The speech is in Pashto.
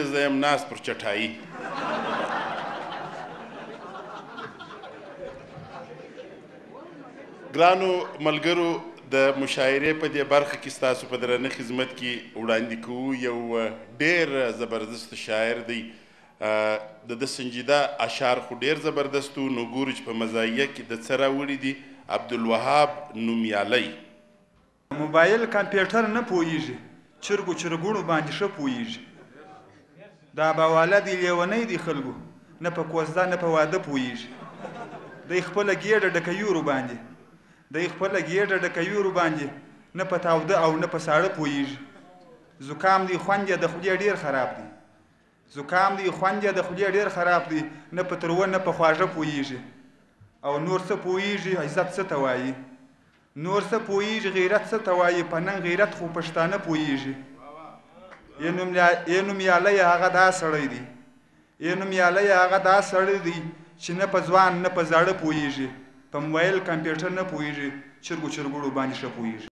زه یم ناست پر چټایي. ګرانو ملګرو، د مشاعرې په دې برخه کې ستاسو په درنه خدمت کې وړاندې کوو یو ډېر زبردست شاعر دی. د ده سنجیده اشعار خو ډېر زبردست و. نو ګورو چې په مزاحیه کې د څه راوړي دي. عبدالوهاب نومیالی. موبایل کمپیوټر نه پوهېږي، چرګو چرګوړو باندې ښه پوهېږي. دا باواله دی لیونی دی خلکو، نه په کوزده نه په واده پوهېږي. دی خپله ګېډه ډکوي ورباندې، دی خپله ګېډه ډکوي ورباندې، نه په تاوده او نه په ساړه پوهېږي. زکام دی خوند یې د خولې ډېر خراب دی، زکام دی خوند یې د خولې ډېر خراب دی، نه په تروه نه په خواږه پوهېږي. او نور څه پوهېږي عزت څه ته وایي، نور څه پوهېږي غیرت څه ته وایي، په نن غیرت خو پښتانه پوهېږي. ای نومیالی هغه دا سړی دی، ای نومیالی هغه دا سړی دی چې نه په ځوان نه په زاړه پوهېږي، په موبایل کمپیوټر نه پوهېږي، چرګو چرګوړو باندې ښه پوهېږي.